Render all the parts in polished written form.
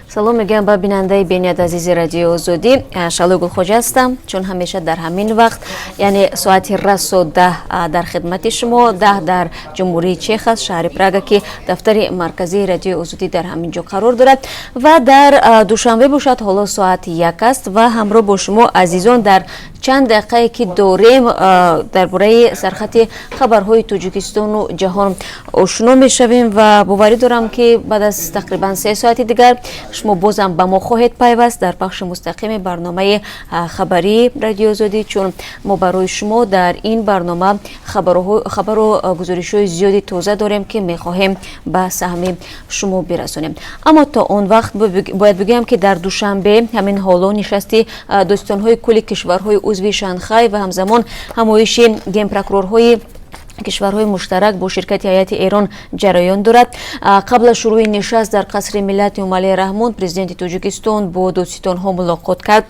салом мегӯям ба бинандаи беният азизи радиои озодӣ. Шалои Гулхоҷа ҳастам, чун ҳамеша дар ҳамин вақт, яъне соати расо 10 дар хидмати шумо, 10 дар ҷумҳурии Чех аст, шаҳри Прага, ки дафтари марказии радиои озодӣ дар ҳамин ҷо қарор дорад ва дар душанбе бошад ҳоло соати 1 аст ва ҳамроҳ бо шумо азизон дар чанд дақиқае ки дорем дар бораи сархати хабарҳои Тоҷикистону ҷаҳон ошно мешавем ва боварӣ дорам ки баъд аз тақрибан 3 соати дигар шумо бозам ба мо хоҳед пайваст дар пахши мустақими барномаи хабарии радиои озодӣ, чун мо барои шумо дар ин барнома хабару гузоришҳои зиёди тоза дорем ки мехоҳем ба саҳми шумо бирасонем. Аммо то он вақт бояд бигӯям ки дар душанбе ҳамин ҳоло нишасти достонҳои кулли кишварҳои узви Шанхай ва ҳамзамон ҳамоиши генпрокурорҳои кишварҳои муштарак бо ширкати ҳайати Эрон ҷараён дорад. Қабл аз шурӯи нишаст дар қасри Миллати Умалии Раҳмон президенти Тоҷикистон бо додситонҳо мулоқот кард.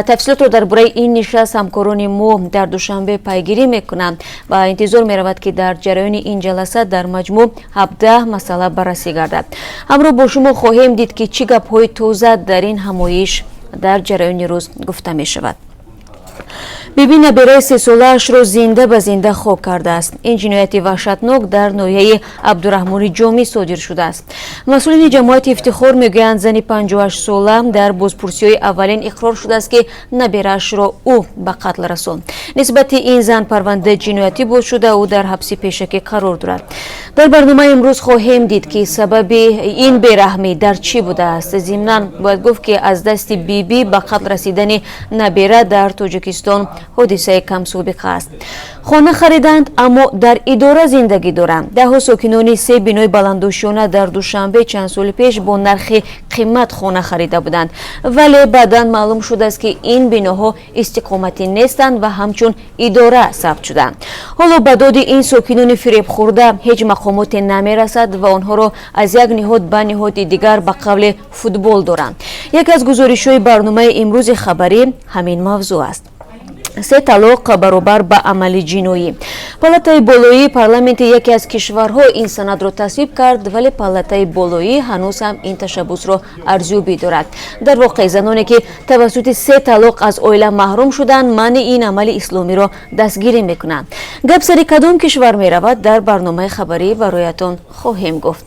Тафсилотро дар бораи ин нишаст ҳамкорони мо дар душанбе пайгирӣ мекунанд ва интизор меравад ки дар ҷараёни ин ҷаласа дар маҷмӯъ 17 масъала баррасӣ гардад. Ҳамроҳ бо шумо хоҳем дид ки чӣ гапҳои тоза дар ин ҳамоиш дар ҷараёни рӯз гуфта мешавад. Биби набираи 3-солаашро зинда ба зинда хок кардааст. Ин ҷинояти ваҳшатнок дар ноҳияи Абдураҳмони Ҷомӣ содир шудааст. масъулини ҷамоати Ифтихор мегӯянд зани 58-сола дар бозпурсиҳои аввалин иқрор шудааст ки набираашро ӯ ба қатл расонд. Нисбати ин зан парвандаи ҷиноятӣ боз шуда ӯ дар ҳабси пешакӣ қарор дорад. Дар барномаи имрӯз хоҳем дид ки сабаби ин бераҳмӣ дар чӣ будааст. Зимнан бояд гуфт ки аз дасти биби ба қатл расидани набира дар Тоҷикистон ҳодисаи камсобиқа аст. Хона хариданд, аммо дар идора зиндагӣ доранд. Даҳҳо сокинони 3 бинои баландошона дар душанбе чанд соли пеш бо нархи қимат хона харида буданд, вале баъдан маълум шудааст ки ин биноҳо истиқоматӣ нестанд ва ҳамчун идора сабт шуданд. ҳоло ба доди ин сокинони фиребхӯрда ҳеҷ мақомоте намерасад ва онҳоро аз як ниҳод ба ниҳоди дигар ба қавли футбол доранд. Яке аз гузоришҳои барномаи имрӯзи хабарӣ ҳамин мавзӯъ аст. 3 талоқ баробар ба амали ҷиноӣ. Палатаи болоии парламенти яке аз кишварҳо ин санадро тасвиб кард, вале палатаи болоӣ ҳанӯз ҳам ин ташаббусро арзёбӣ дорад. Дар воқеъ заноне ки тавассути 3 талоқ аз оила маҳрум шуданд, маъни ин амали исломиро дастгирӣ мекунанд. Гап сари кадом кишвар меравад, дар барномаи хабарӣ бароятон хоҳем гуфт.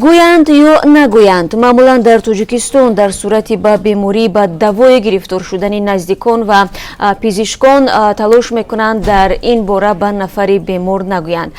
Гӯянд ё нагӯянд, маъмулан дар Тоҷикистон дар сурати ба беморӣ ба давои гирифтор шудани наздикон ва пизишкон талош мекунанд дар ин бора ба нафари бемор нагӯянд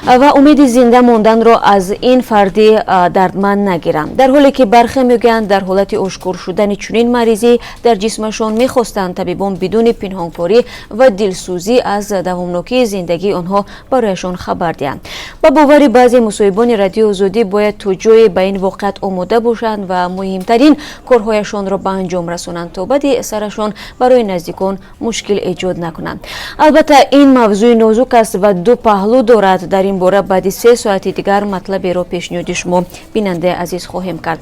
ва умеди зинда монданро аз ин фарди дардманд нагиранд. Дар ҳоле ки бархе мегӯянд дар ҳолати ошкор шудани чунин маризӣ дар ҷисмашон мехостанд табибон бидуни пинҳонкорӣ ва дилсӯзӣ аз давомнокии зиндагии онҳо барояшон хабар диҳанд. Ба бовари баъзе мусоҳибони радиои озодӣ бояд то ҷое ба ин воқеат омода бошанд ва муҳимтарин корҳояшонро ба анҷом расонанд, то баъди сарашон барои наздикон мушкил эҷод накунанд. Албатта ин мавзӯи нозук аст ва ду паҳлӯ дорад. Дар ин бора баъди 3 соати дигар матлаберо пешниҳоди шумо бинандаи азиз хоҳем кард.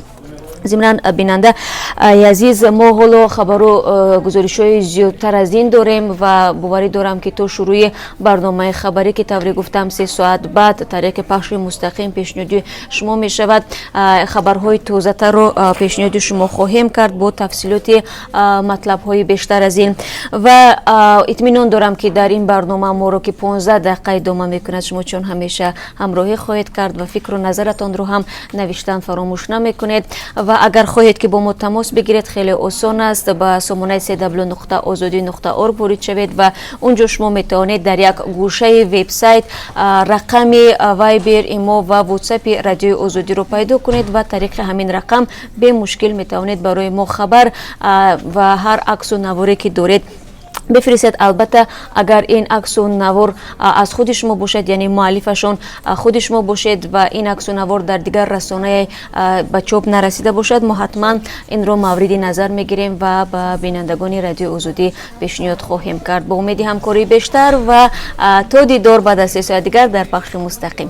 Зимран бинанда азиз, мо ҳоло хабару гузоришҳои зиёдтар аз ин дорем ва боварӣ дорам ки то шурӯи барномаи хабарӣ ки тавре гуфтам 3 соат баъд тариқи пахши мустақим пешниҳоди шумо мешавад. Хабарҳои тозатарро пешниҳоди шумо хоҳем кард бо тафсилоти матлабҳои бештар аз ин ва итминон дорам ки дар ин барнома моро ки 15 дақиқа идома мекунад шумо чун ҳамеша ҳамроҳӣ хоҳед кард ва фикру назаратонро ҳам навиштан фаромӯш намекунед. ва агар хоҳед ки бо мо тамос бигиред, хеле осон аст. Ба сомонаи www.ozodi.org ворид шавед ва унҷо шумо метавонед дар як гӯшаи вебсайт рақами вайбер, имо ва вотсапи радиои озодиро пайдо кунед ва тариқи ҳамин рақам бемушкил метавонед барои мо хабар ва ҳар аксу наворе ки доред бифиристед. Албатта агар ин аксу навор аз худи шумо бошад, яъне муаллифашон худи шумо бошед ва ин аксу навор дар дигар расонаe ба чоп нарасида бошад, мо ҳатман инро мавриди назар мегирем ва ба бинандагони радиои озодӣ пешниҳод хоҳем кард бо умеди ҳамкории бештар ва то дидор баъд аз 3 соат дигар дар пахши мустақим.